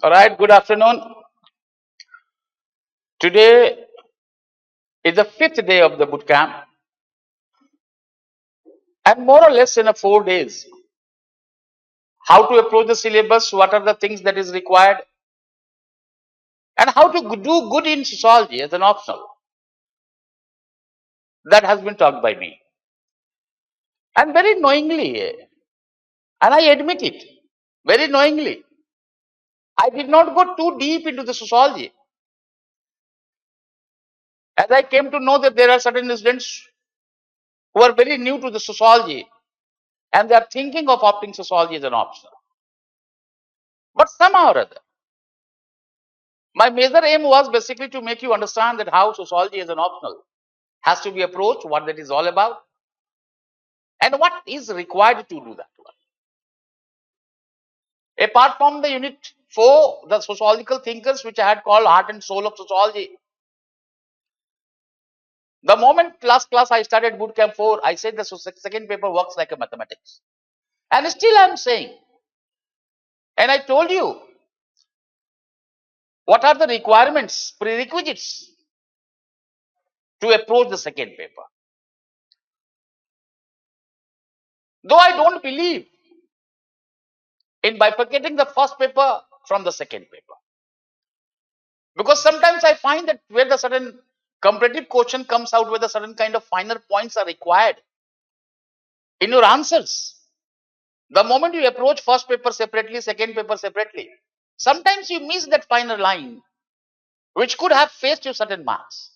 All right, good afternoon. Today is the fifth day of the boot camp, and more or less in a 4 days, how to approach the syllabus, what are the things that is required, and how to do good in sociology as an optional. That has been talked by me. And very knowingly, and I admit it, very knowingly, I did not go too deep into the sociology. As I came to know that there are certain students who are very new to the sociology and they are thinking of opting sociology as an optional. But somehow or other, my major aim was basically to make you understand that how sociology as an optional has to be approached, what that is all about, and what is required to do that one. Apart from the unit 4, the sociological thinkers, which I had called heart and soul of sociology, the moment last class I started bootcamp 4, I said the second paper works like a mathematics. And still I am saying, and I told you what are the requirements, prerequisites to approach the second paper. Though I don't believe in bifurcating the first paper from the second paper. Because sometimes I find that where the certain comparative question comes out, where the certain kind of finer points are required in your answers, the moment you approach first paper separately, second paper separately, sometimes you miss that finer line, which could have faced you certain marks.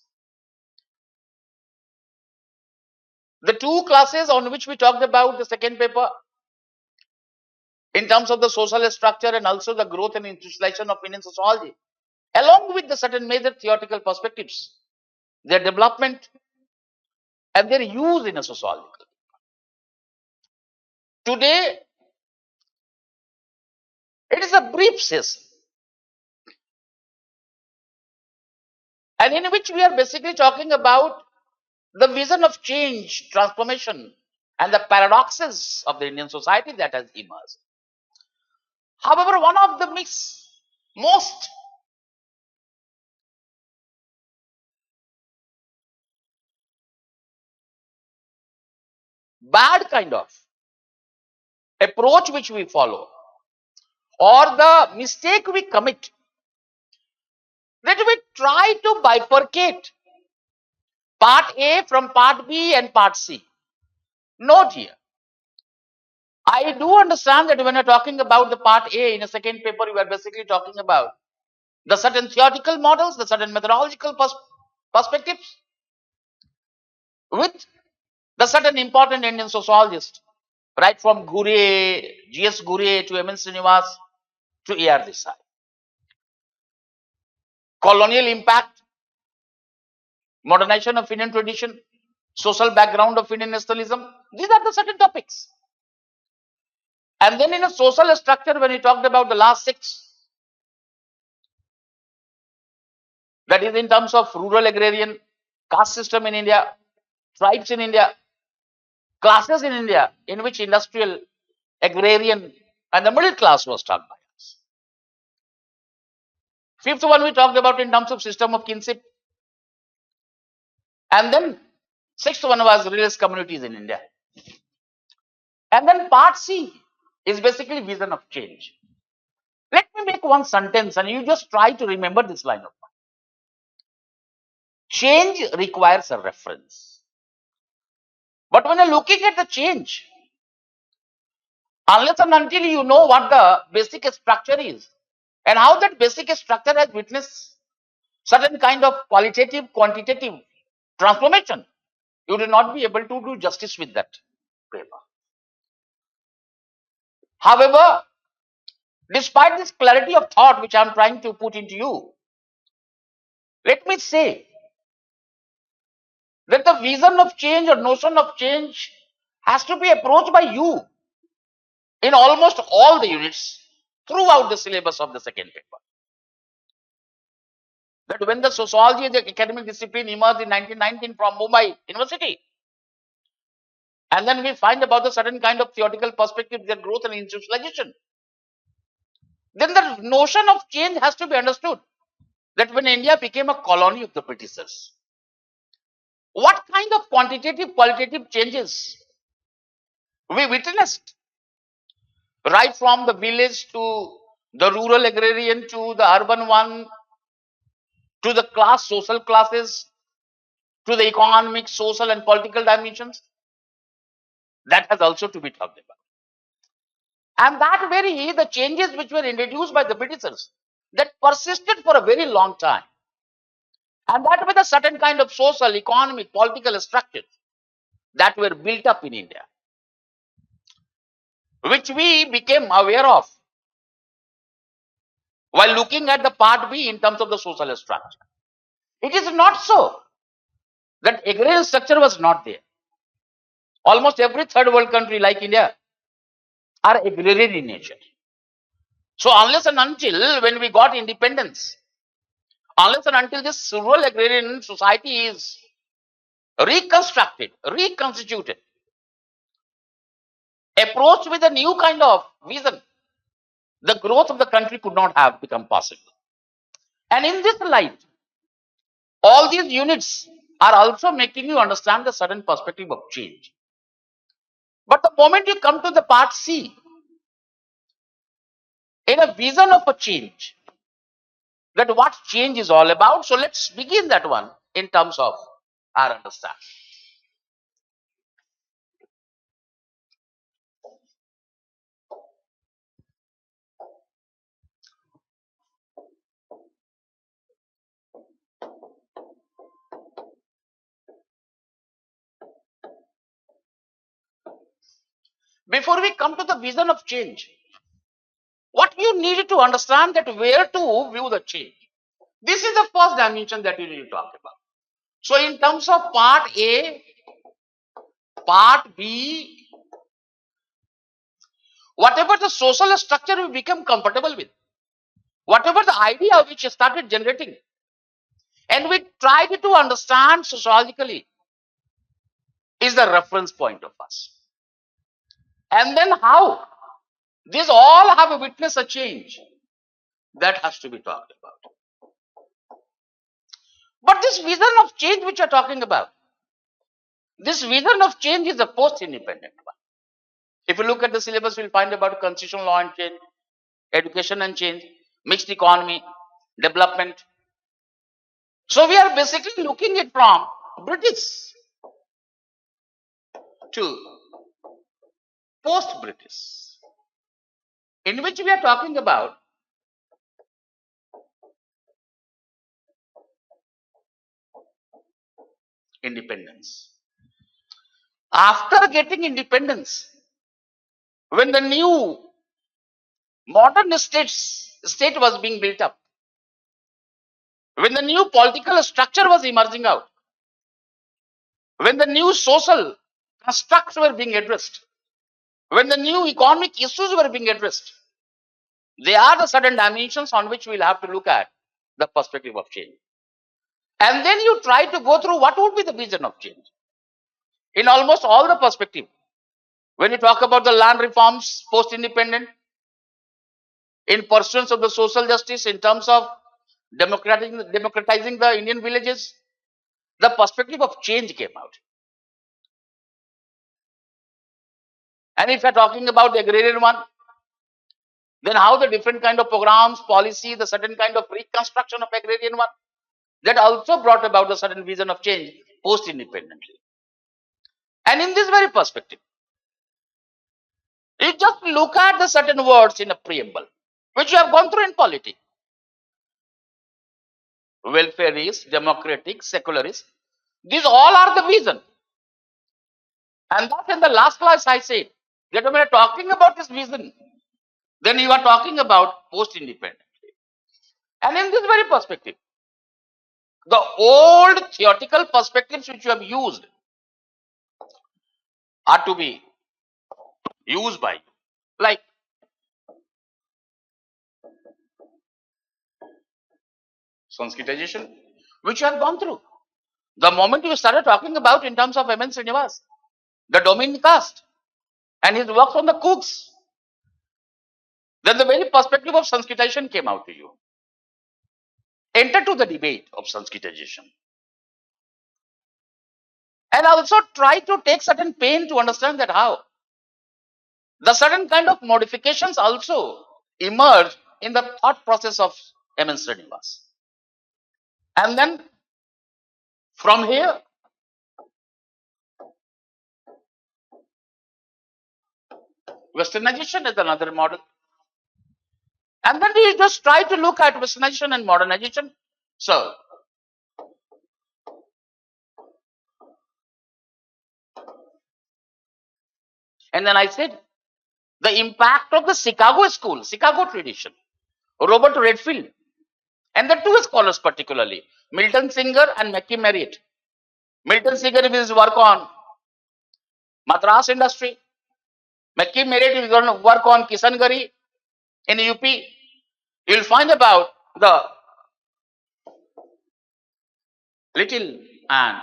The two classes on which we talked about the second paper, in terms of the social structure and also the growth and institutionalization of Indian sociology, along with the certain major theoretical perspectives, their development and their use in a sociological. Today, it is a brief session, and in which we are basically talking about the vision of change, transformation, and the paradoxes of the Indian society that has emerged. However, one of the most bad kind of approach which we follow, or the mistake we commit, that we try to bifurcate part A from part B and part C. Note here, I do understand that when you're talking about the part A in a second paper, you are basically talking about the certain theoretical models, the certain methodological perspectives, with the certain important Indian sociologists, right from Gure, G.S. Gure to M.N. Srinivas to A.R. Desai. Colonial impact, modernization of Indian tradition, social background of Indian nationalism, these are the certain topics. And then in a social structure, when we talked about the last 6, that is in terms of rural agrarian, caste system in India, tribes in India, classes in India, in which industrial, agrarian, and the middle class was taught by us. 5th one we talked about in terms of system of kinship. And then 6th one was religious communities in India. And then part C is basically vision of change. Let me make one sentence and you just try to remember this line of thought. Change requires a reference. But when you're looking at the change, unless and until you know what the basic structure is and how that basic structure has witnessed certain kind of qualitative, quantitative transformation, you will not be able to do justice with that paper. However, despite this clarity of thought which I am trying to put into you, let me say that the vision of change or notion of change has to be approached by you in almost all the units throughout the syllabus of the second paper. That when the sociology as the academic discipline emerged in 1919 from Mumbai University, and then we find about the certain kind of theoretical perspective, their growth and institutionalization. then the notion of change has to be understood. That when India became a colony of the Britishers, what kind of quantitative, qualitative changes we witnessed, right from the village to the rural agrarian to the urban one, to the class, social classes, to the economic, social, and political dimensions. That has also to be talked about. And that very, the changes which were introduced by the Britishers, that persisted for a very long time. And that with a certain kind of social, economic, political structures that were built up in India, which we became aware of while looking at the part B in terms of the social structure. It is not so that agrarian structure was not there. Almost every third world country like India are agrarian in nature. So unless and until when we got independence, unless and until this rural agrarian society is reconstructed, reconstituted, approached with a new kind of vision, the growth of the country could not have become possible. And in this light, all these units are also making you understand the certain perspective of change. But the moment you come to the part C, in a vision of a change, that what change is all about. So let's begin that one in terms of our understanding. Before we come to the vision of change, what you need to understand that where to view the change. This is the first dimension that you need to talk about. So in terms of part A, part B, whatever the social structure we become comfortable with, whatever the idea which started generating, and we tried to understand sociologically, is the reference point of us. And then how these all have witnessed a change, that has to be talked about. But this vision of change which you are talking about, this vision of change is a post-independent one. If you look at the syllabus, you'll find about constitutional law and change, education and change, mixed economy, development. So we are basically looking at from British to post-British, in which we are talking about independence. After getting independence, when the new modern state was being built up, when the new political structure was emerging out, when the new social constructs were being addressed, when the new economic issues were being addressed, they are the certain dimensions on which we'll have to look at the perspective of change. And then you try to go through what would be the vision of change. In almost all the perspective, when you talk about the land reforms post-independent, in pursuance of the social justice, in terms of democratizing the Indian villages, the perspective of change came out. And if you're talking about the agrarian one, then how the different kind of programs, policy, the certain kind of reconstruction of agrarian one, that also brought about a certain vision of change post-independently. And in this very perspective, you just look at the certain words in a preamble, which you have gone through in polity. Welfareist, democratic, secularist. These all are the vision. And that's in the last class I said that when we are talking about this vision, then you are talking about post-independent. And in this very perspective, the old theoretical perspectives which you have used are to be used by you. Like Sanskritization, which you have gone through. The moment you started talking about in terms of M.N. Srinivas, the domain caste, and his works on the cooks, Then the very perspective of Sanskritization came out to you. Enter to the debate of Sanskritization. And also try to take certain pain to understand that how the certain kind of modifications also emerge in the thought process of M.N. Srinivas. And then from here, Westernization is another model. And then we just try to look at Westernization and modernization. So, and then I said, the impact of the Chicago school, Chicago tradition, Robert Redfield, and the two scholars particularly, Milton Singer and Mackie Merritt. Milton Singer with his work on Madras industry, Mackie Merritt is going to work on Kisangari in UP. You'll find about the little and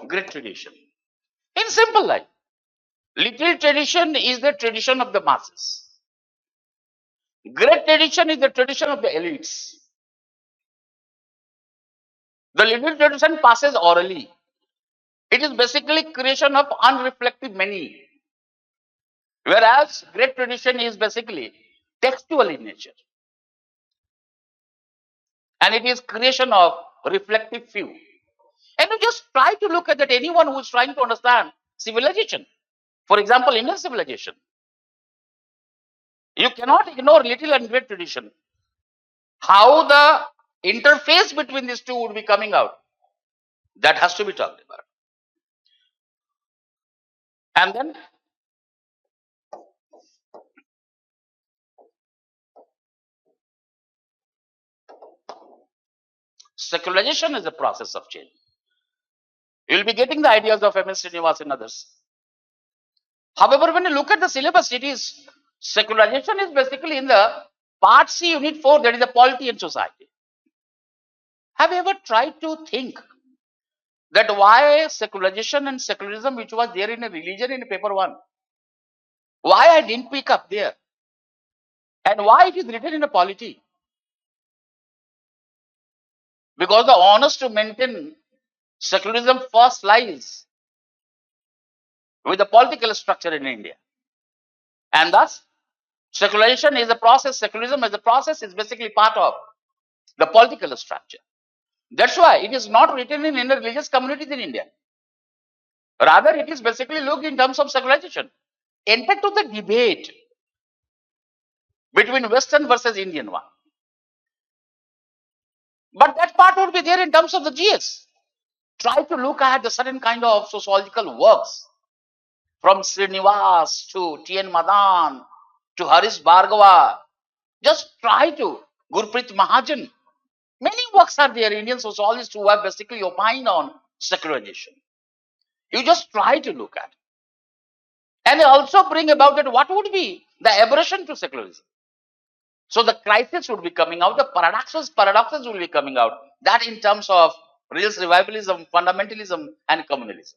great tradition. In simple life, little tradition is the tradition of the masses. Great tradition is the tradition of the elites. The little tradition passes orally. It is basically creation of unreflective many. Whereas great tradition is basically textual in nature. And it is creation of reflective few. And you just try to look at that anyone who is trying to understand civilization. For example, Indian civilization. You cannot ignore little and great tradition. How the interface between these two would be coming out, that has to be talked about. And then secularization is a process of change. You will be getting the ideas of M.S. Srinivas and others. However, when you look at the syllabus, it is secularization is basically in the part C, unit 4, that is the polity and society. Have you ever tried to think that why secularization and secularism, which was there in a religion in paper 1, why I didn't pick up there? And why it is written in a polity? Because the honors to maintain secularism first lies with the political structure in India. And thus, secularization is a process, secularism as a process is basically part of the political structure. That's why it is not written in any religious communities in India. Rather, it is basically looked in terms of secularization. Enter to the debate between Western versus Indian one. But that part would be there in terms of the GS. Try to look at the certain kind of sociological works from Srinivas to T.N. Madan to Harish Bhargava. Just try to. Gurpreet Mahajan. Many works are there, Indian sociologists who have basically opined on secularization. You just try to look at. And they also bring about that what would be the aberration to secularism. So the crisis would be coming out, the paradoxes will be coming out. That in terms of real revivalism, fundamentalism, and communalism.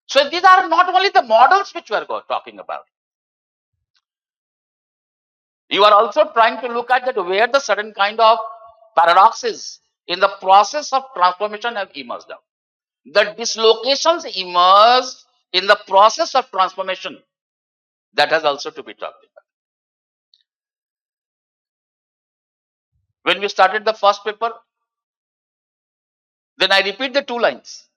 So these are not only the models which we are talking about. You are also trying to look at that where the certain kind of paradoxes in the process of transformation have emerged out. The dislocations emerge in the process of transformation. That has also to be talked about. When we started the first paper, then I repeat the 2 lines.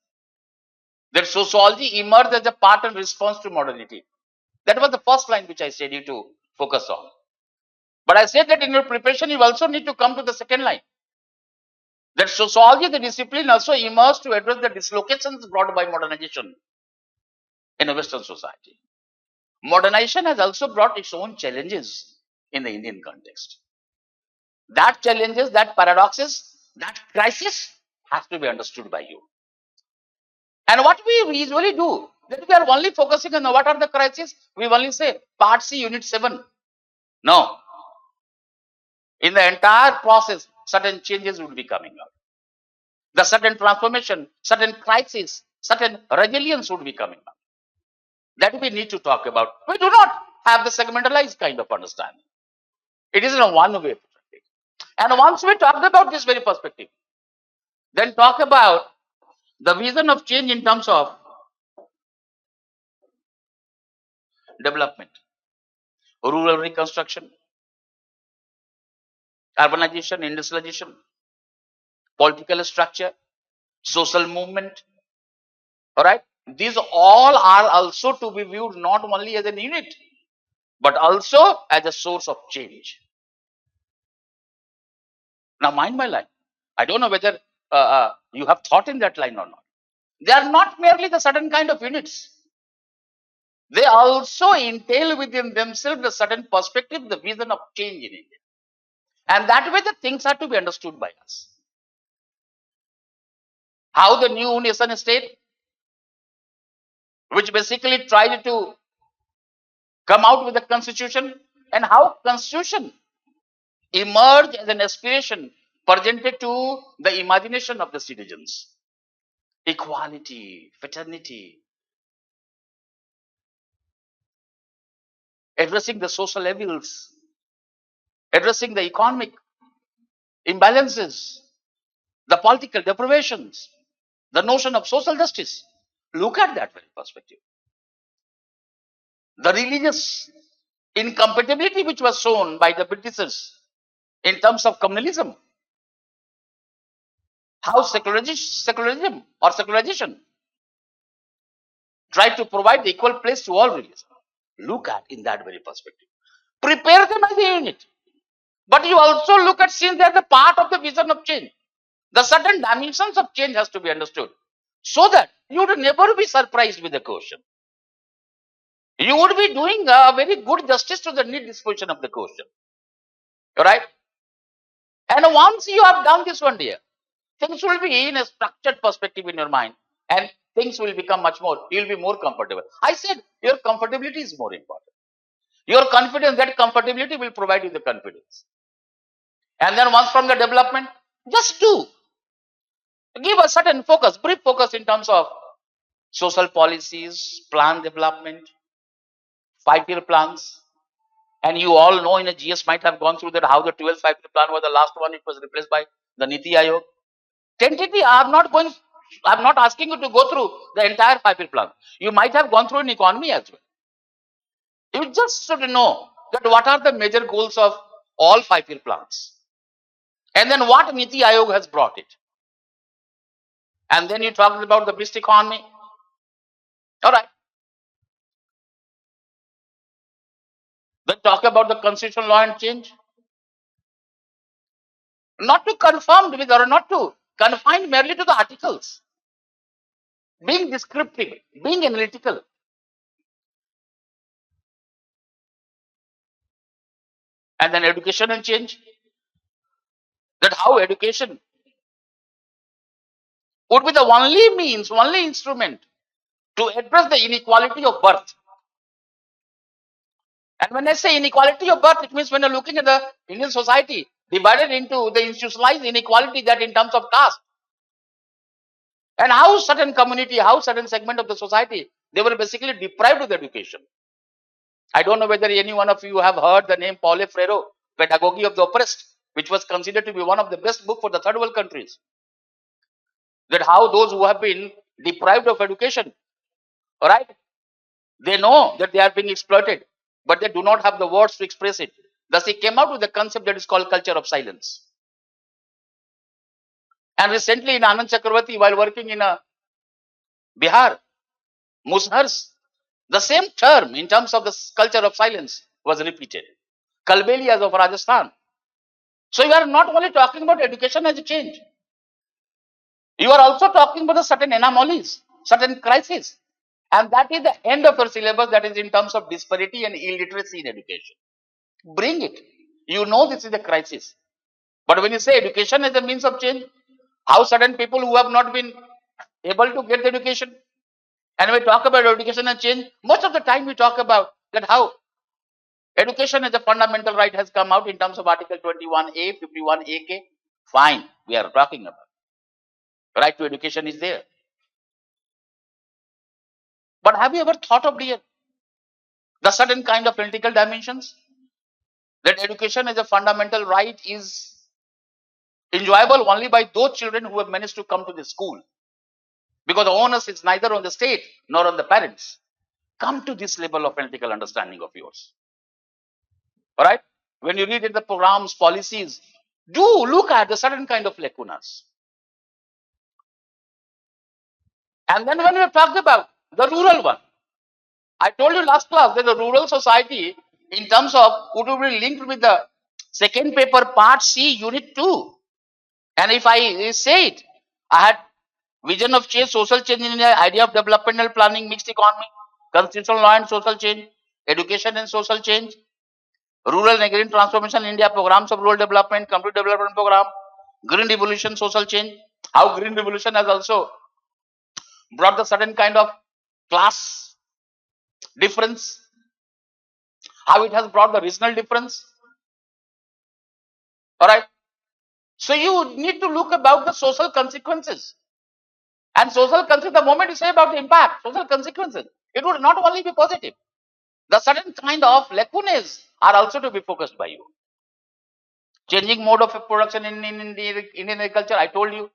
That sociology emerged as a part and response to modernity. That was the first line which I said you to focus on. But I said that in your preparation, you also need to come to the second line. That sociology, the discipline, also emerged to address the dislocations brought by modernization in a Western society. Modernization has also brought its own challenges in the Indian context. That challenges, that paradoxes, that crisis has to be understood by you. And what we usually do, that we are only focusing on what are the crises, we only say part C, unit 7. No. In the entire process, certain changes would be coming out. The certain transformation, certain crisis, certain resilience would be coming up. That we need to talk about. We do not have the segmentalized kind of understanding. It is in a one-way perspective. And once we talked about this very perspective, then talk about the vision of change in terms of development, rural reconstruction, urbanization, industrialization, political structure, social movement. All right. These all are also to be viewed not only as an unit, but also as a source of change. Now, mind my line. I don't know whether you have thought in that line or not. They are not merely the certain kind of units. They also entail within themselves the certain perspective, the vision of change in India. And that way the things are to be understood by us. How the new nation state, which basically tried to come out with a constitution, and how constitution emerged as an aspiration presented to the imagination of the citizens. Equality, fraternity, addressing the social evils, addressing the economic imbalances, the political deprivations, the notion of social justice. Look at that very perspective. The religious incompatibility which was shown by the Britishers in terms of communalism, how secularism or secularization tried to provide the equal place to all religions. Look at in that very perspective. Prepare them as a unit. But you also look at since they are the part of the vision of change. The certain dimensions of change has to be understood so that you would never be surprised with the question. You would be doing a very good justice to the need disposition of the question. Alright? And once you have done this one, dear, things will be in a structured perspective in your mind and things will become much more, you will be more comfortable. I said your comfortability is more important. Your confidence, that comfortability will provide you the confidence. And then once from the development, just do. Give a certain focus, brief focus in terms of social policies, plan development, 5-year plans. And you all know in a GS might have gone through that how the 12th 5-year plan was the last one, it was replaced by the Niti Aayog. Tentatively, I'm not asking you to go through the entire 5-year plan. You might have gone through an economy as well. You just should know that what are the major goals of all 5-year plans. And then what Niti Aayog has brought it. And then you talked about the best economy. All right. Then talk about the constitutional law and change. Not to confirm with or not to confine merely to the articles. Being descriptive, being analytical. And then education and change. That how education would be the only means, only instrument to address the inequality of birth. And when I say inequality of birth, it means when you're looking at the Indian society divided into the institutionalized inequality that in terms of caste. And how certain community, how certain segment of the society, they were basically deprived of education. I don't know whether any one of you have heard the name Paulo Freire, Pedagogy of the Oppressed, which was considered to be one of the best books for the third world countries. That how those who have been deprived of education, all right, they know that they are being exploited, but they do not have the words to express it. Thus, he came out with a concept that is called culture of silence. And recently in Anand Chakravarti, while working in Bihar, Mushars, the same term in terms of the culture of silence was repeated. Kalbelias of Rajasthan. So you are not only talking about education as a change. You are also talking about the certain anomalies, certain crises. And that is the end of your syllabus, that is in terms of disparity and illiteracy in education. Bring it. You know this is a crisis. But when you say education as a means of change, how certain people who have not been able to get the education, and we talk about education and change, most of the time we talk about that how education as a fundamental right has come out in terms of Article 21A, 51AK. Fine, we are talking about. Right to education is there. But have you ever thought of the certain kind of political dimensions? That education as a fundamental right is enjoyable only by those children who have managed to come to the school. Because the onus is neither on the state nor on the parents. Come to this level of political understanding of yours. All right? When you read in the programs, policies, do look at the certain kind of lacunas. And then when we talked about the rural one, I told you last class that the rural society, in terms of, could be linked with the second paper, part C, unit 2. And if I say it, I had vision of change, social change in India, idea of developmental planning, mixed economy, constitutional law and social change, education and social change, rural and agrarian transformation in India, programs of rural development, community development program, green revolution, social change, how green revolution has also brought the certain kind of class difference, how it has brought the regional difference. All right. So you need to look about the social consequences. And social consequences, the moment you say about the impact, social consequences, it would not only be positive. The certain kind of lacunas are also to be focused by you. Changing mode of production in Indian agriculture, I told you,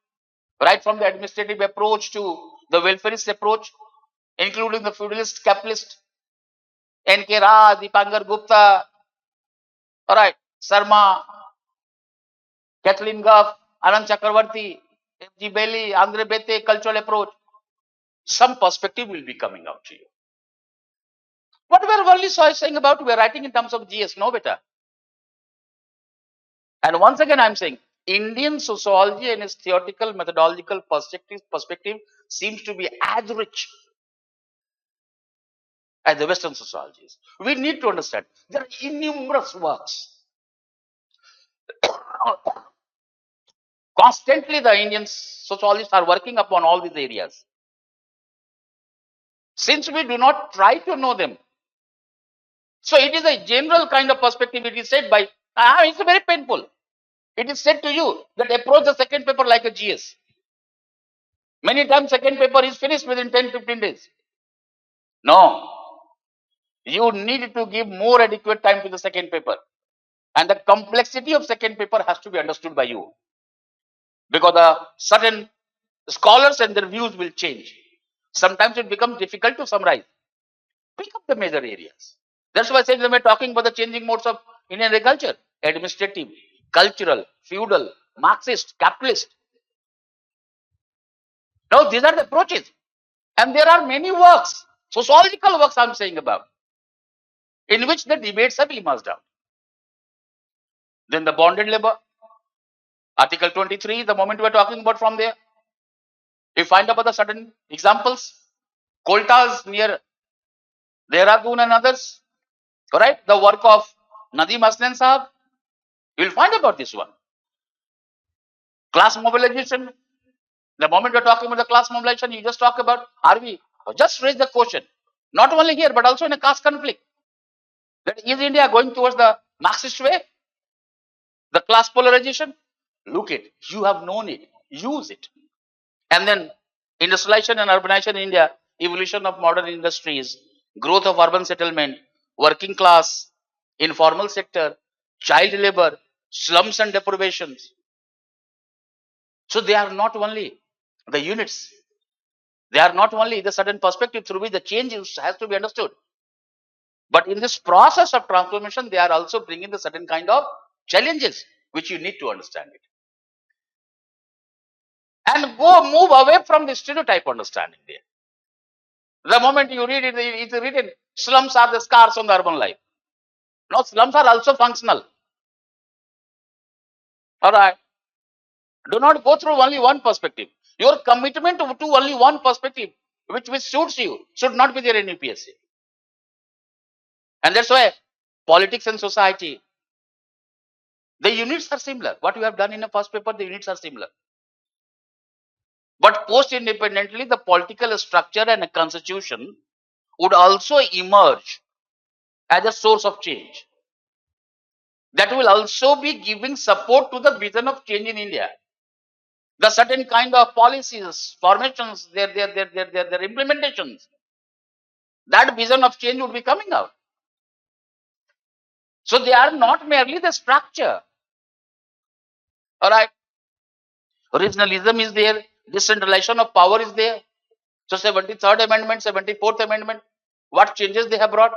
right from the administrative approach to the welfarist approach, including the feudalist, capitalist, N.K. Raj, Dipankar Gupta, all right, Sarma, Kathleen Gough, Anand Chakravarti, F.G. Bailey, Andre Bete, cultural approach. Some perspective will be coming out to you. What we are only saying about, we are writing in terms of GS, no better. And once again, I am saying, Indian sociology and its theoretical methodological perspective seems to be as rich as the Western sociologies. We need to understand there are innumerous works. Constantly, the Indian sociologists are working upon all these areas. Since we do not try to know them, so it is a general kind of perspective. It is said by, it's very painful. It is said to you that approach the second paper like a GS. Many times second paper is finished within 10-15 days. No. You need to give more adequate time to the second paper. And the complexity of second paper has to be understood by you. Because the certain scholars and their views will change. Sometimes it becomes difficult to summarize. Pick up the major areas. That's why I said when we're talking about the changing modes of Indian agriculture, administrative, cultural, feudal, Marxist, capitalist. Now these are the approaches. And there are many works, sociological works I'm saying about, in which the debates have emerged out. Then the bonded labor, Article 23, the moment we're talking about from there, you find about the certain examples, Koltas near Dehradun and others, correct? The work of Nadeem Hasnan Sahab, you'll find about this one. Class mobilization, the moment we're talking about the class mobilization, you just talk about, are we, just raise the question, not only here, but also in a caste conflict. That is India going towards the Marxist way? The class polarization? Look it, you have known it, use it. And then industrialization and urbanization in India, evolution of modern industries, growth of urban settlement, working class, informal sector, child labor, slums and deprivations. So they are not only the units, they are not only the certain perspective through which the change has to be understood. But in this process of transformation, they are also bringing the certain kind of challenges which you need to understand it. And move away from the stereotype understanding there. The moment you read it, it's written, slums are the scars on the urban life. No, slums are also functional. All right. Do not go through only one perspective. Your commitment to only one perspective, which suits you, should not be there in UPSC. And that's why politics and society, the units are similar. What you have done in the first paper, the units are similar. But post-independently, the political structure and a constitution would also emerge as a source of change. That will also be giving support to the vision of change in India. The certain kind of policies, formations, their implementations that vision of change would be coming out. So they are not merely the structure. All right. Regionalism is there. Decentralization of power is there. So 73rd Amendment, 74th Amendment, what changes they have brought?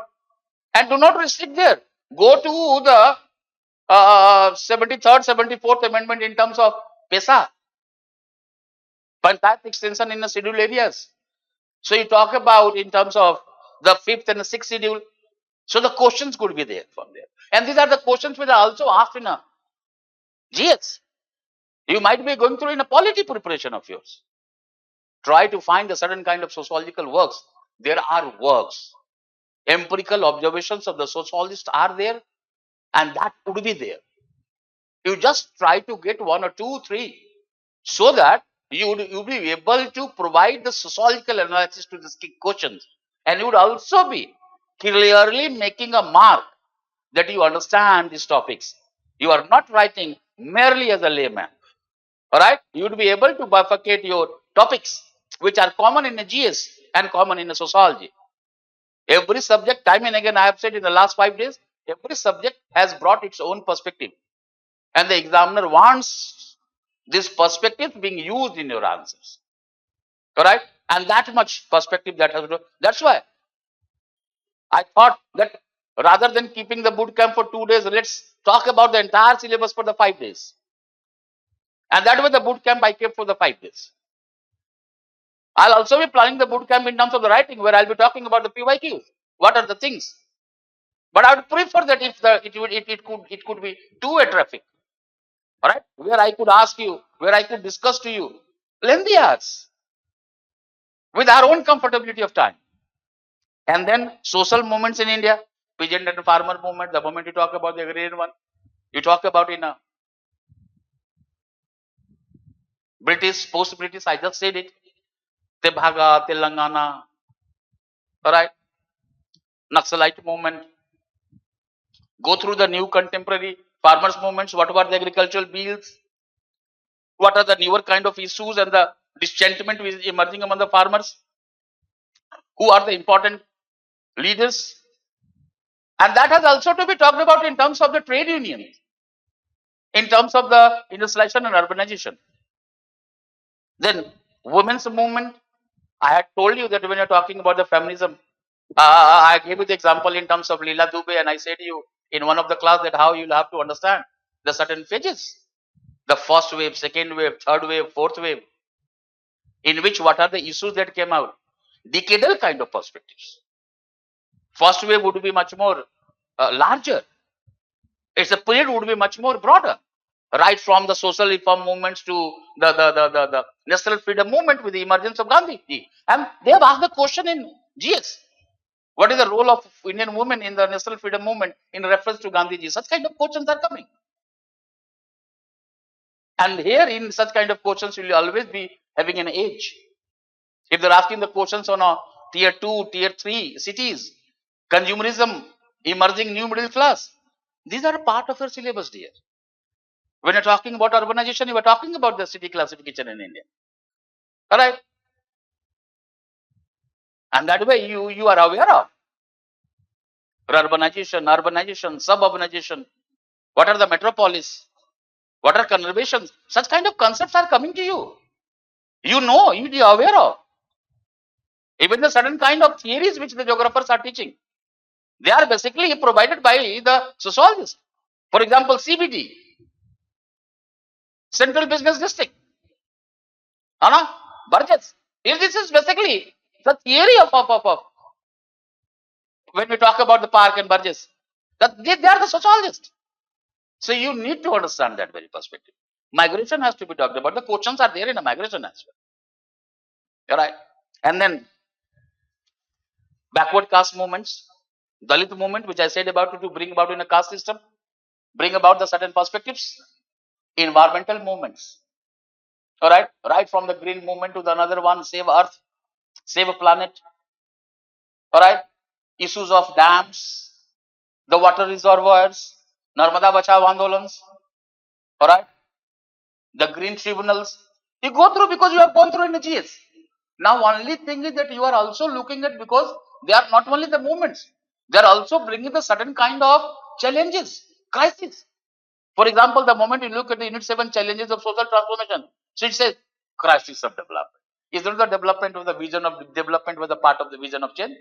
And do not restrict there. Go to the 73rd, 74th Amendment in terms of PESA, Panchayat extension in the scheduled areas. So you talk about in terms of the 5th and the 6th schedule. So the questions could be there from there. And these are the questions which are also asked in a GS. You might be going through in a polity preparation of yours. Try to find a certain kind of sociological works. There are works. Empirical observations of the sociologists are there, and that would be there. You just try to get 1 or 2, 3, so that you would be able to provide the sociological analysis to these questions, and you would also be clearly making a mark that you understand these topics. You are not writing merely as a layman. All right, you would be able to bifurcate your topics which are common in a GS and common in a sociology. Every subject, time and again I have said in the last 5 days, every subject has brought its own perspective, and the examiner wants this perspective being used in your answers. All right, and that much perspective that has. That's why I thought that rather than keeping the boot camp for 2 days, let's talk about the entire syllabus for the 5 days. And that way the boot camp I kept for the 5 days. I'll also be planning the boot camp in terms of the writing, where I'll be talking about the PYQs. What are the things? But I would prefer that if it could be two-way traffic. All right, where I could ask you, where I could discuss to you lengthy hours with our own comfortability of time. And then social movements in India, peasant and farmer movement. The moment you talk about the agrarian one, you talk about in a British, post-British, I just said it. Tebhaga, Telangana, all right, Naxalite movement. Go through the new contemporary farmers movements. What were the agricultural bills? What are the newer kind of issues and the disenchantment which is emerging among the farmers? Who are the important leaders? And that has also to be talked about in terms of the trade unions, in terms of the industrialization and urbanization. Then women's movement. I had told you that when you're talking about the feminism, I gave you the example in terms of Leela Dubey, and I said to you in one of the class that how you'll have to understand the certain phases, the first wave, second wave, third wave, fourth wave, in which what are the issues that came out, decadal kind of perspectives. First wave would be much more larger. Its a period would be much more broader, right from the social reform movements to the national freedom movement with the emergence of Gandhi. And they have asked the question in GS. What is the role of Indian women in the national freedom movement in reference to Gandhiji? Such kind of questions are coming. And here in such kind of questions, you will always be having an edge. If they're asking the questions on a tier 2, tier 3 cities, consumerism, emerging new middle class, these are a part of your syllabus, dear. When you're talking about urbanization, you are talking about the city classification in India. All right. And that way you are aware of urbanization, suburbanization. What are the metropolis? What are conurbations? Such kind of concepts are coming to you. You know, you are aware of. Even the certain kind of theories which the geographers are teaching, they are basically provided by the sociologists. For example, CBD, Central Business District, Burgess. This is basically the theory of when we talk about the park and Burgess. That they are the sociologists. So you need to understand that very perspective. Migration has to be talked about. The questions are there in a migration as well. All right. And then backward caste movements, Dalit movement, which I said about to bring about in a caste system, bring about the certain perspectives, environmental movements. All right. Right from the green movement to the another one, save earth, save a planet. All right. Issues of dams, the water reservoirs, Narmada Bachao Andolans. All right. The green tribunals. You go through because you have gone through in the GS. Now, only thing is that you are also looking at because They are not only the movements, they are also bringing the certain kind of challenges, crisis. For example, the moment you look at the Unit 7 challenges of social transformation, so it says crisis of development. Is not the development of the vision of development was a part of the vision of change?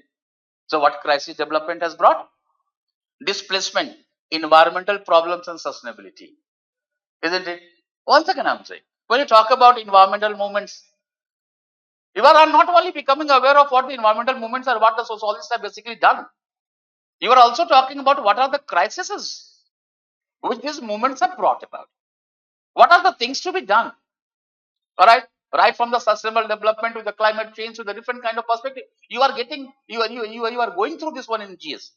So what crisis development has brought? Displacement, environmental problems and sustainability. Isn't it? Once again I'm saying, when you talk about environmental movements, you are not only becoming aware of what the environmental movements are, what the socialists have basically done. You are also talking about what are the crises which these movements have brought about. What are the things to be done? All right, right from the sustainable development to the climate change to the different kind of perspective. You are getting, you are going through this one in GS,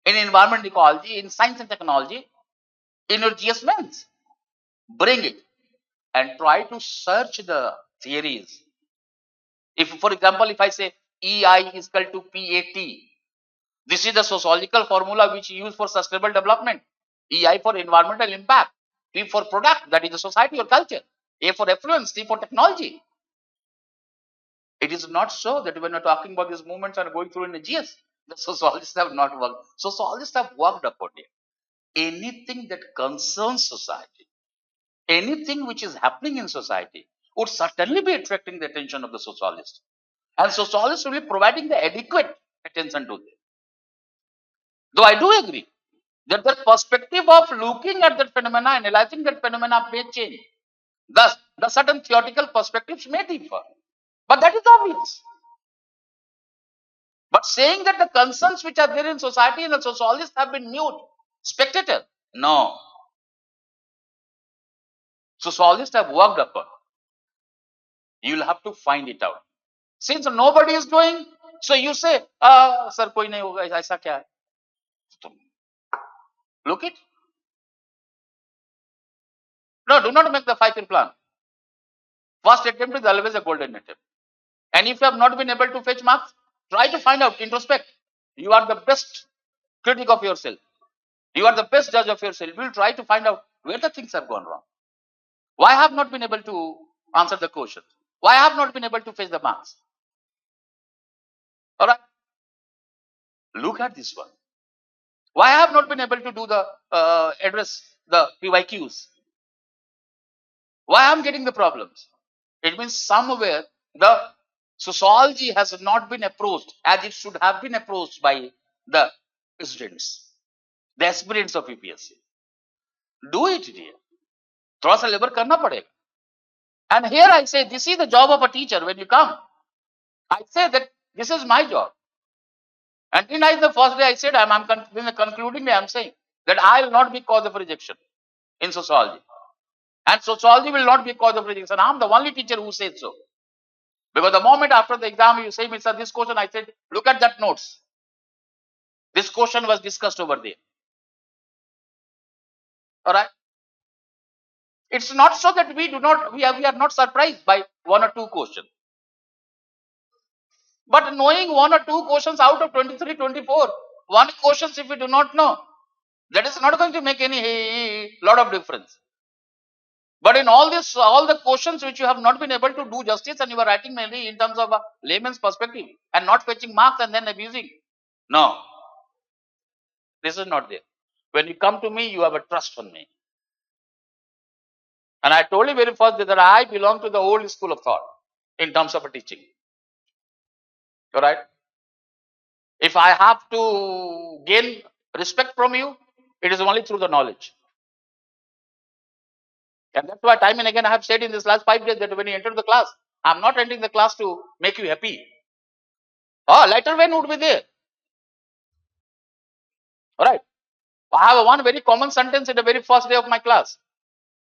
in environment ecology, in science and technology, in your GS mains. Bring it and try to search the theories. If, for example, if I say EI is equal to PAT, this is the sociological formula which you use for sustainable development. EI for environmental impact, P for product, that is the society or culture, A for affluence, T for technology. It is not so that when we're talking about these movements are going through in the GS, the sociologists have not worked. Sociologists have worked upon it. Anything that concerns society, anything which is happening in society would certainly be attracting the attention of the sociolist. And sociologists will be providing the adequate attention to them. Though I do agree that the perspective of looking at that phenomena, analyzing that phenomena may change. Thus, the certain theoretical perspectives may differ. But that is obvious. But saying that the concerns which are there in society and the sociologists have been mute, spectator, no. Sociologists have worked upon. You will have to find it out. Since nobody is doing, so you say, sir, koi nahi hoga, aisa kya hai? Look it. No, do not make the 5-year plan. First attempt is always a golden attempt. And if you have not been able to fetch marks, try to find out, introspect. You are the best critic of yourself. You are the best judge of yourself. You will try to find out where the things have gone wrong. Why I have not been able to answer the question? Why I have not been able to fetch the marks? All right. Look at this one. Why I have not been able to do the address the PYQs? Why I am getting the problems? It means somewhere the sociology has not been approached as it should have been approached by the students, the aspirants of UPSC. Do it, dear. थोड़ा सा labor करना पड़ेगा. And here I say, this is the job of a teacher when you come. I say that this is my job. And tonight, the first day I said, in the concluding day, I'm saying that I will not be cause of rejection in sociology. And sociology will not be cause of rejection. I'm the only teacher who says so. Because the moment after the exam, you say, Mr. This question, I said, look at that notes. This question was discussed over there. All right. It's not so that we are not surprised by one or two questions. But knowing one or two questions out of 23, 24, one questions if we do not know, that is not going to make any lot of difference. But in all this, all the questions which you have not been able to do justice and you are writing mainly in terms of a layman's perspective and not fetching marks and then abusing. No, this is not there. When you come to me, you have a trust on me. And I told you very first that I belong to the old school of thought in terms of a teaching. All right. If I have to gain respect from you, it is only through the knowledge. And that's why time and again I have said in this last 5 days that when you enter the class, I'm not entering the class to make you happy. Oh, lighter vein would be there. All right. I have one very common sentence in the very first day of my class.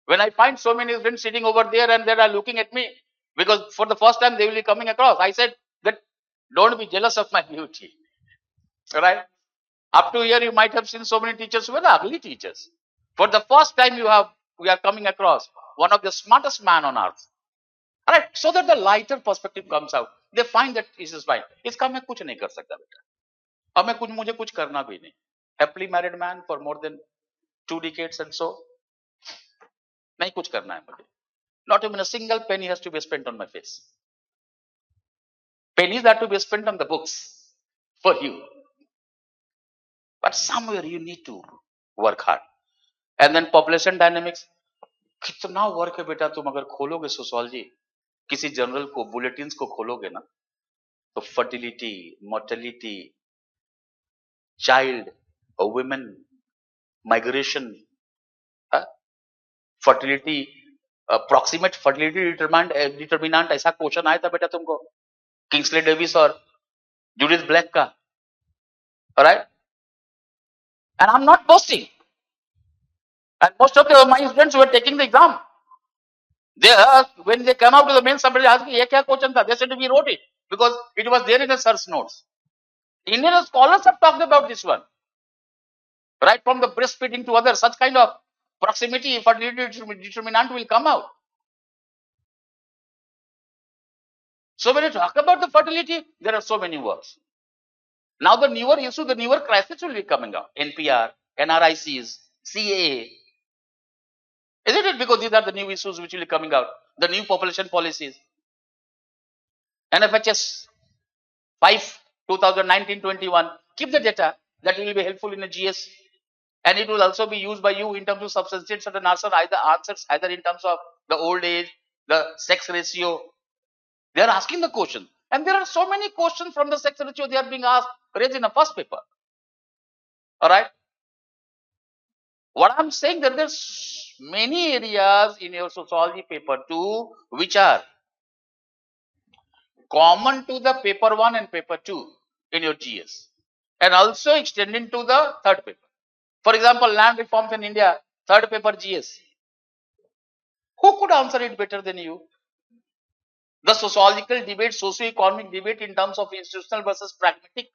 When I find so many students sitting over there and they are looking at me, because for the first time they will be coming across, I said that don't be jealous of my beauty. All right. Up to here, you might have seen so many teachers who were the ugly teachers. For the first time, we are coming across one of the smartest man on earth. All right, so that the lighter perspective comes out. They find that this is fine. इसका मैं कुछ नहीं कर सकता बेटा. अब मुझे कुछ करना भी नहीं. Happily married man for more than 2 decades and so. नहीं कुछ करना है मुझे. Not even a single penny has to be spent on my face. Pennies are to be spent on the books. for you. But somewhere you need to work hard. And then population dynamics. कितना work है बेटा, तुम अगर खोलोगे sociology, किसी journal को, bulletins को खोलोगे ना, तो fertility, mortality, child, women, migration, fertility, proximate fertility determinant, ऐसा क्वेश्चन आया था बेटा तुमको किंग्सले डेविस और जूडिथ ब्लैक का, right? And I am not boasting, and most of my students were taking the exam. They when they come out to the main, somebody asked me, "ये क्या question था?" They said we wrote it because it was there in the search notes. Indian scholars have talked about this one, right from the breastfeeding to others. Such kind of proximity fertility determinant will come out. So when you talk about the fertility, there are so many words. Now the newer issue, the newer crisis will be coming out. NPR, NRICs, CAA. Isn't it? Because these are the new issues which will be coming out. The new population policies. NFHS 5 2019-21. Keep the data that will be helpful in the GS. And it will also be used by you in terms of substantiate certain answers either in terms of the old age, the sex ratio. They are asking the question. And there are so many questions from the sex ratio they are being asked, raised in the first paper. Alright? What I'm saying that there's many areas in your sociology paper 2 which are common to the paper 1 and paper 2 in your GS and also extending to the third paper. For example, land reforms in India, third paper GS. Who could answer it better than you? The sociological debate, socio-economic debate in terms of institutional versus pragmatic.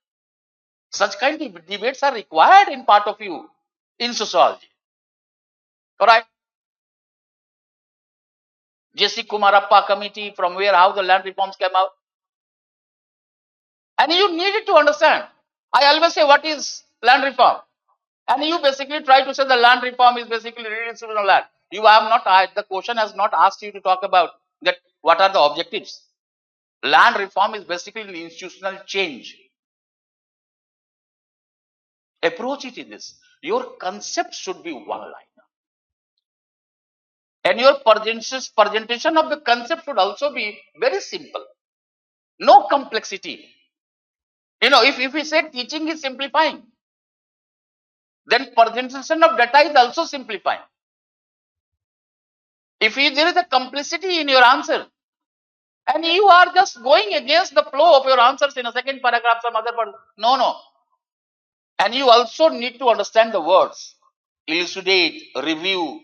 Such kind of debates are required in part of you in sociology. Alright? J.C. Kumarappa committee, from where how the land reforms came out. And you needed to understand. I always say, what is land reform? And you basically try to say the land reform is basically redistribution of land. You have not, the question has not asked you to talk about that. What are the objectives? Land reform is basically an institutional change. Approach it in this. Your concept should be one line. And your presentation of the concept should also be very simple. No complexity. You know, if we say teaching is simplifying, then presentation of data is also simplifying. If there is a complexity in your answer, and you are just going against the flow of your answers in a second paragraph, some other part, no. And you also need to understand the words, elucidate, review,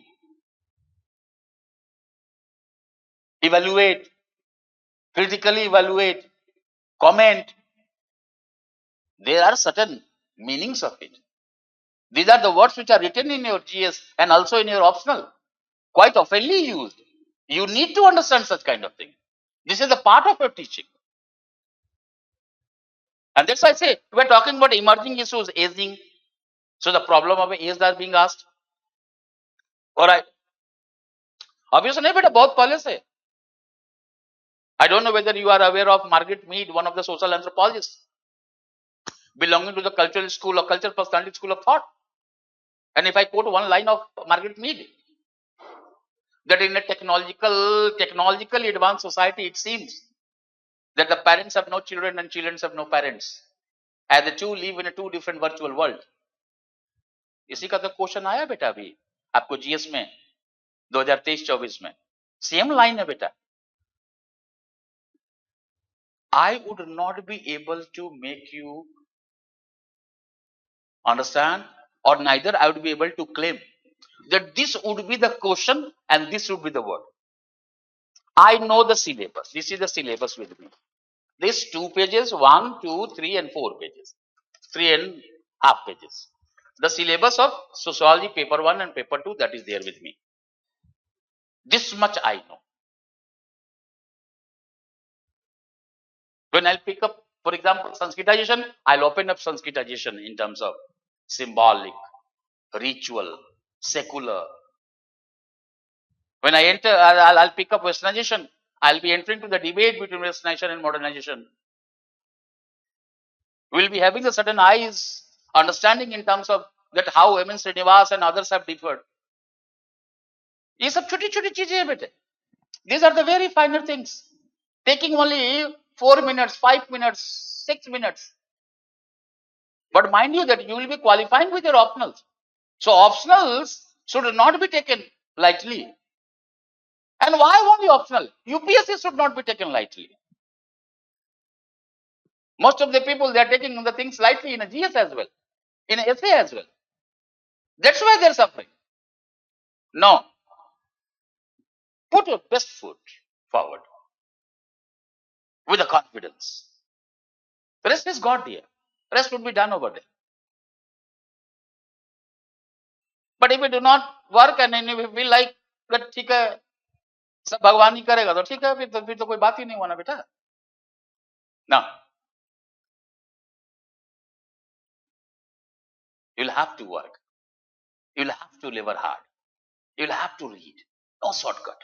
evaluate, critically evaluate, comment. There are certain meanings of it. These are the words which are written in your GS and also in your optional, quite oftenly used. You need to understand such kind of thing. This is a part of your teaching. And that's why I say, we're talking about emerging issues, aging. So the problem of age are being asked. Alright. Obviously, नहीं बेटा बहुत पहले से. I don't know whether you are aware of Margaret Mead, one of the social anthropologists, belonging to the cultural school or cultural personality school of thought. And if I quote one line of Margaret Mead, that in a technologically advanced society, it seems that the parents have no children and children have no parents, and the two live in a two different virtual world. इसी का तो question आया बेटा अभी आपको GS में 2023-24 में, same line है बेटा. I would not be able to make you understand, or neither I would be able to claim that this would be the question and this would be the word. I know the syllabus. This is the syllabus with me. These 2 pages, 1, 2, 3 and 4 pages. 3.5 pages. The syllabus of sociology paper 1 and paper 2, that is there with me. This much I know. When I'll pick up, for example, Sanskritization, I'll open up Sanskritization in terms of symbolic, ritual, secular. When I enter, I'll pick up Westernization. I'll be entering to the debate between Westernization and modernization. We will be having a certain eyes understanding in terms of that how M.N. Srinivas and others have differed. ये सब छोटी छोटी चीजें हैं बेटे. These are the very finer things. Taking only 4 minutes, 5 minutes, 6 minutes. But mind you that you will be qualifying with your optionals. So optionals should not be taken lightly. And why only optional? UPSC should not be taken lightly. Most of the people, they are taking the things lightly in a GS as well, in a essay as well. That's why they are suffering. No. Put your best foot forward with a confidence. The rest is God, dear. The rest would be done over there. But if we do not work and if we feel like that ठीक है सब भगवान ही करेगा तो ठीक है फिर तो कोई बात ही नहीं होना बेटा. Now you'll have to work. You'll have to labor hard. You'll have to read. No shortcut.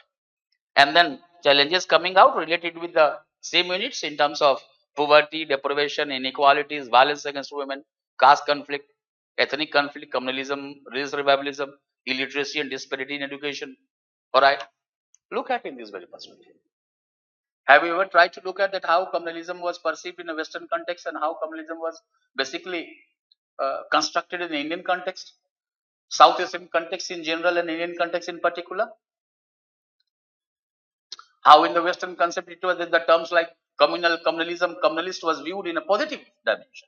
And then challenges coming out related with the same units in terms of poverty, deprivation, inequalities, violence against women, caste conflict, ethnic conflict, communalism, race revivalism, illiteracy and disparity in education. All right. Look at it in this very perspective. Have you ever tried to look at that how communalism was perceived in a Western context and how communalism was basically constructed in the Indian context, South Asian context in general and Indian context in particular? How in the Western concept it was that the terms like communalism, communalist was viewed in a positive dimension.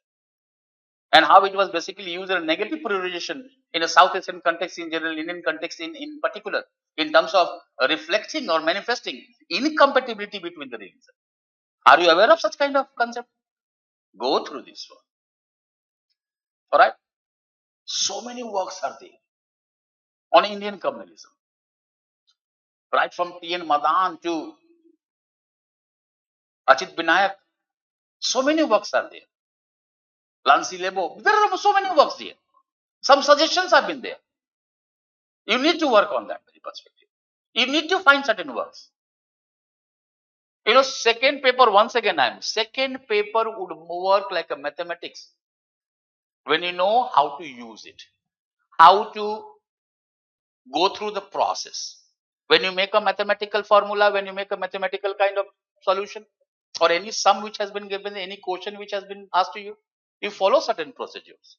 And how it was basically used in a negative prioritization in a South Asian context in general, Indian context in particular, in terms of reflecting or manifesting incompatibility between the religions. Are you aware of such kind of concept? Go through this one. Alright? So many works are there on Indian communalism. Right from T.N. Madan to Achit Binayak. So many works are there. Lansi Lebo. There are so many works there. Some suggestions have been there. You need to work on that perspective. You need to find certain works. You know, second paper, once again, second paper would work like a mathematics when you know how to use it, how to go through the process. When you make a mathematical formula, when you make a mathematical kind of solution, or any sum which has been given, any question which has been asked to you, you follow certain procedures.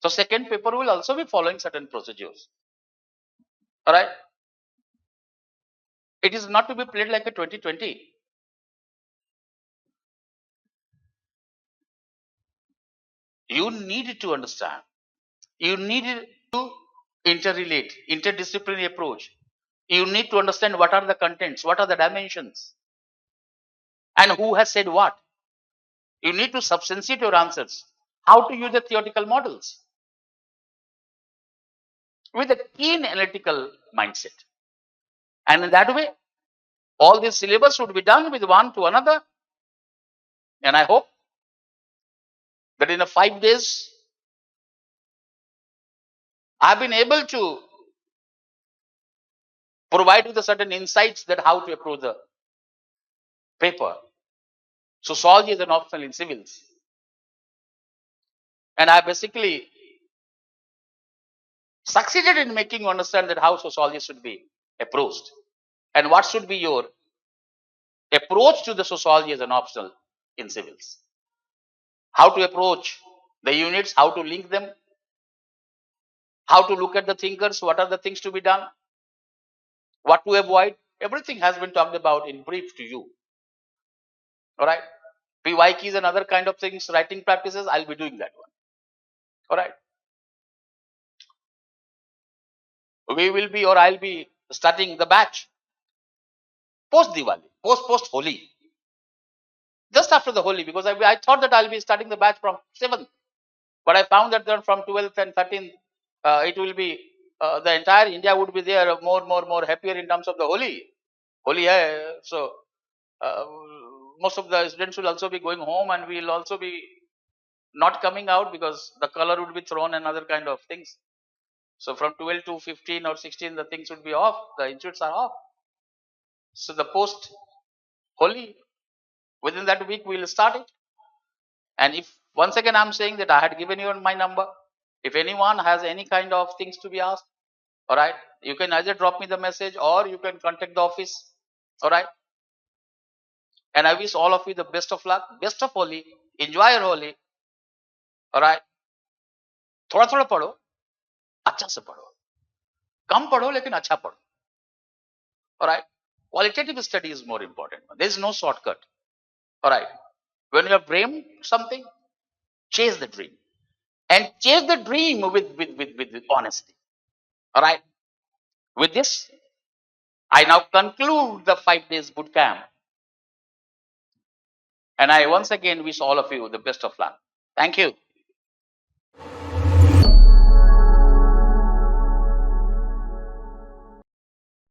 So second paper will also be following certain procedures. Alright? It is not to be played like a 2020. You need to understand. You need to interrelate, interdisciplinary approach. You need to understand what are the contents, what are the dimensions, and who has said what. You need to substantiate your answers. How to use the theoretical models with a keen analytical mindset. And in that way, all this syllabus would be done with one to another. And I hope that in 5 days, I've been able to provide you the certain insights that how to approach the paper. Sociology is an optional in civils. And I basically succeeded in making you understand that how sociology should be approached and what should be your approach to the sociology as an optional in civils. How to approach the units, how to link them, how to look at the thinkers, what are the things to be done, what to avoid. Everything has been talked about in brief to you. Alright. PY keys and other kind of things, writing practices, I'll be doing that one. Alright. We will be or I'll be starting the batch post Diwali, post Holi. Just after the Holi, because I thought that I'll be starting the batch from 7th. But I found that then from 12th and 13th, it will be, the entire India would be there more happier in terms of the Holi. Holi hai, so most of the students will also be going home and we will also be not coming out because the color would be thrown and other kind of things. So from 12 to 15 or 16, the things would be off, the institutes are off. So the post Holi, within that week we will start it. And if Once again, I'm saying that I had given you my number. If anyone has any kind of things to be asked, all right, you can either drop me the message or you can contact the office. All right. And I wish all of you the best of luck, best of Holi, enjoy your Holi. all right थोड़ा थोड़ा पढ़ो अच्छा से पढ़ो कम पढ़ो लेकिन अच्छा पढ़ो all right qualitative study is more important there is no shortcut all right when you have dreamed something chase the dream and chase the dream with honesty all right with this I now conclude the 5 days boot camp and I once again wish all of you the best of luck thank you